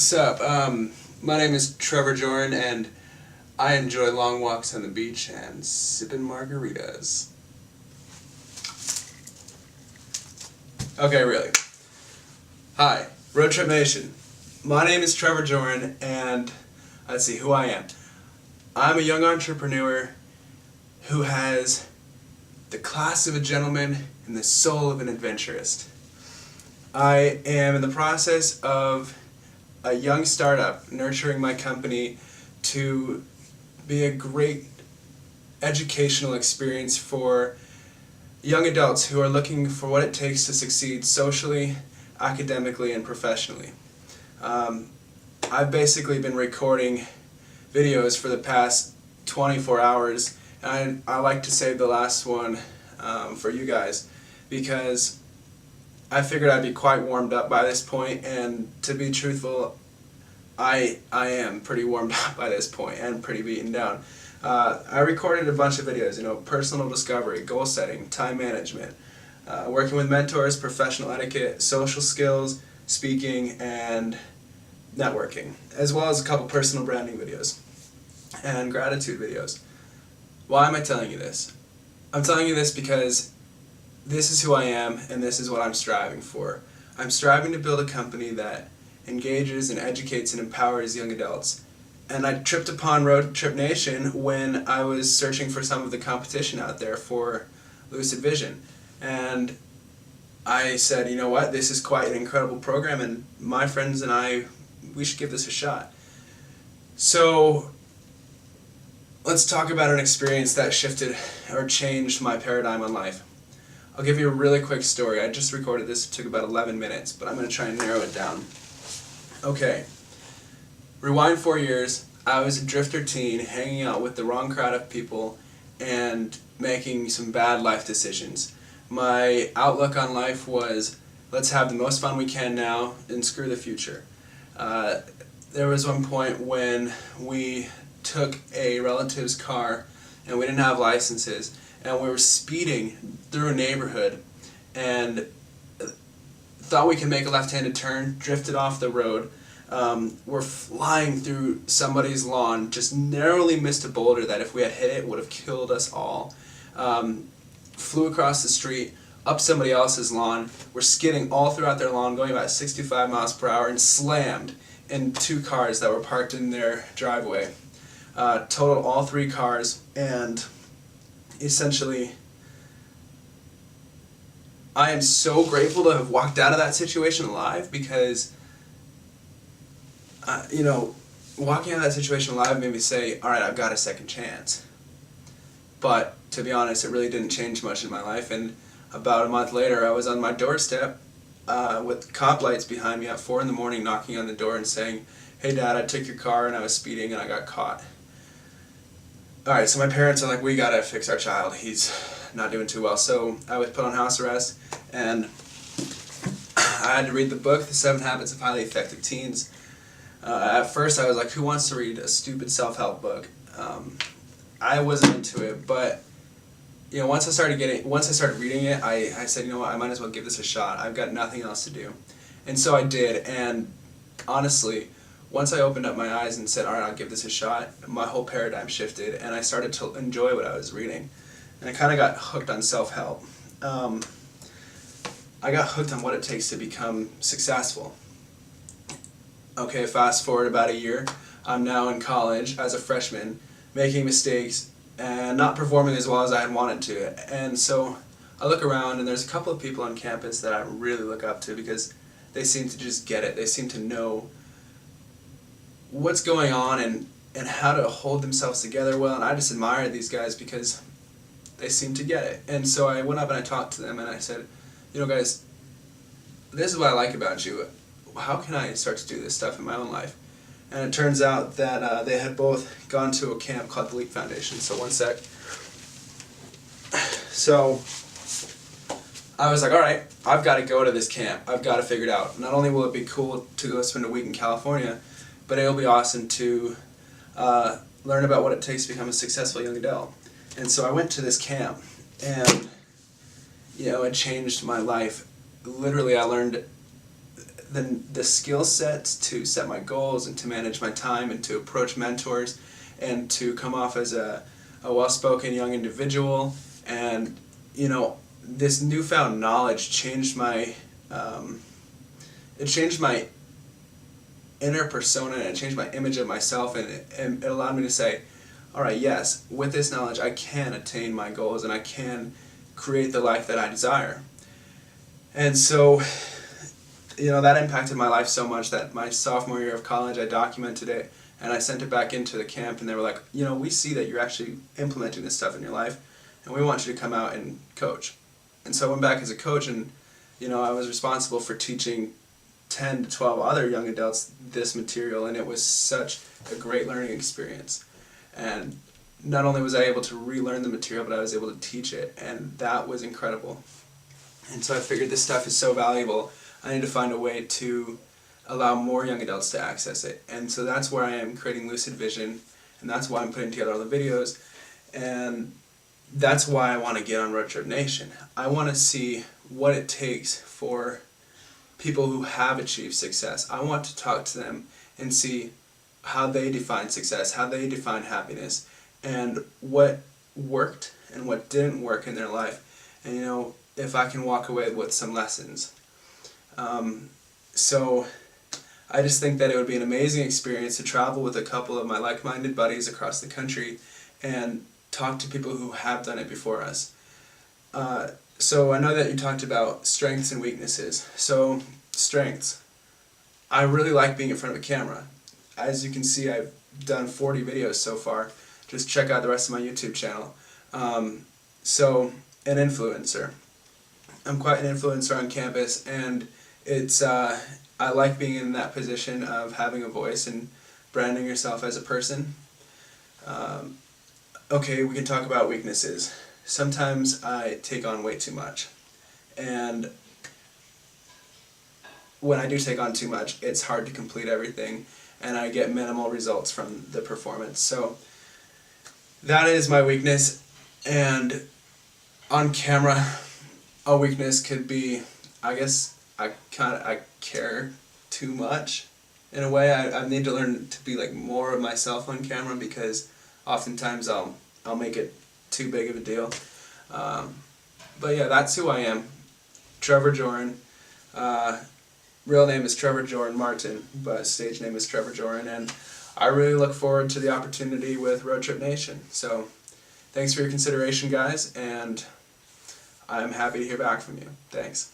What's up? My name is Trevor Jordan, and I enjoy long walks on the beach and sipping margaritas. Okay, really. Hi, Road Trip Nation. My name is Trevor Jordan, and let's see who I am. I'm a young entrepreneur who has the class of a gentleman and the soul of an adventurist. I am in the process of a young startup nurturing my company to be a great educational experience for young adults who are looking for what it takes to succeed socially, academically, and professionally. I've basically been recording videos for the past 24 hours, and I like to save the last one for you guys because I figured I'd be quite warmed up by this point, and to be truthful, I am pretty warmed up by this point and pretty beaten down. I recorded a bunch of videos, personal discovery, goal setting, time management, working with mentors, professional etiquette, social skills, speaking, and networking, as well as a couple personal branding videos and gratitude videos. Why am I telling you this? I'm telling you this because this is who I am, and this is what I'm striving for. I'm striving to build a company that engages and educates and empowers young adults. And I tripped upon Road Trip Nation when I was searching for some of the competition out there for Lucid Vision. And I said, you know what, this is quite an incredible program, and my friends and I, we should give this a shot. So let's talk about an experience that shifted or changed my paradigm on life. I'll give you a really quick story. I just recorded this. It took about 11 minutes, but I'm going to try and narrow it down. Okay. Rewind 4 years. I was a drifter teen hanging out with the wrong crowd of people and making some bad life decisions. My outlook on life was, let's have the most fun we can now and screw the future. There was one point when we took a relative's car and we didn't have licenses, and we were speeding through a neighborhood and thought we could make a left-handed turn, drifted off the road. We're flying through somebody's lawn, just narrowly missed a boulder that if we had hit it would have killed us all. Flew across the street, up somebody else's lawn. We're skidding all throughout their lawn, going about 65 miles per hour, and slammed in two cars that were parked in their driveway. Totaled all three cars, and essentially, I am so grateful to have walked out of that situation alive because, walking out of that situation alive made me say, alright, I've got a second chance. But, to be honest, it really didn't change much in my life, and about a month later I was on my doorstep with cop lights behind me at 4 in the morning knocking on the door and saying, hey Dad, I took your car and I was speeding and I got caught. Alright, so my parents are like, we gotta fix our child, he's not doing too well. So I was put on house arrest, and I had to read the book, The 7 Habits of Highly Effective Teens. At first I was like, who wants to read a stupid self-help book? I wasn't into it, but once I started reading it, I said, you know what, I might as well give this a shot. I've got nothing else to do. And so I did, and honestly, once I opened up my eyes and said, alright, I'll give this a shot, my whole paradigm shifted, and I started to enjoy what I was reading. And I kind of got hooked on self-help. I got hooked on what it takes to become successful. Okay, fast forward about a year. I'm now in college as a freshman, making mistakes and not performing as well as I had wanted to. And so I look around, and there's a couple of people on campus that I really look up to because they seem to just get it. They seem to know what's going on and how to hold themselves together well, and I just admire these guys because they seem to get it. And so I went up and I talked to them and I said, guys, this is what I like about you. How can I start to do this stuff in my own life? And it turns out that they had both gone to a camp called the Leap Foundation. So one sec. So I was like, alright, I've got to go to this camp. I've got to figure it out. Not only will it be cool to go spend a week in California, but it'll be awesome to learn about what it takes to become a successful young adult. And so I went to this camp, and it changed my life. Literally, I learned the skill sets to set my goals and to manage my time and to approach mentors and to come off as a well-spoken young individual. And this newfound knowledge changed my it changed my inner persona, and it changed my image of myself, and it allowed me to say, all right, yes, with this knowledge I can attain my goals and I can create the life that I desire. And so that impacted my life so much that my sophomore year of college I documented it and I sent it back into the camp, and they were like, we see that you're actually implementing this stuff in your life and we want you to come out and coach. And so I went back as a coach, and I was responsible for teaching 10 to 12 other young adults this material, and it was such a great learning experience. And not only was I able to relearn the material, but I was able to teach it, and that was incredible. And so I figured this stuff is so valuable, I need to find a way to allow more young adults to access it. And so that's where I am creating Lucid Vision, and that's why I'm putting together all the videos, and that's why I want to get on Road Trip Nation. I want to see what it takes for people who have achieved success. I want to talk to them and see how they define success, how they define happiness, and what worked and what didn't work in their life. And if I can walk away with some lessons. So I just think that it would be an amazing experience to travel with a couple of my like-minded buddies across the country and talk to people who have done it before us. So I know that you talked about strengths and weaknesses. So strengths. I really like being in front of a camera. As you can see, I've done 40 videos so far. Just check out the rest of my YouTube channel. So an influencer. I'm quite an influencer on campus, and it's I like being in that position of having a voice and branding yourself as a person. Okay, we can talk about weaknesses. Sometimes I take on way too much, and when I do take on too much, it's hard to complete everything, and I get minimal results from the performance. So that is my weakness. And on camera, a weakness could be, I guess, I care too much. In a way, I need to learn to be more of myself on camera, because oftentimes I'll make it too big of a deal. But yeah, that's who I am. Trevor Joran. Real name is Trevor Joran Martin, but stage name is Trevor Joran, and I really look forward to the opportunity with Road Trip Nation. So thanks for your consideration, guys, and I'm happy to hear back from you. Thanks.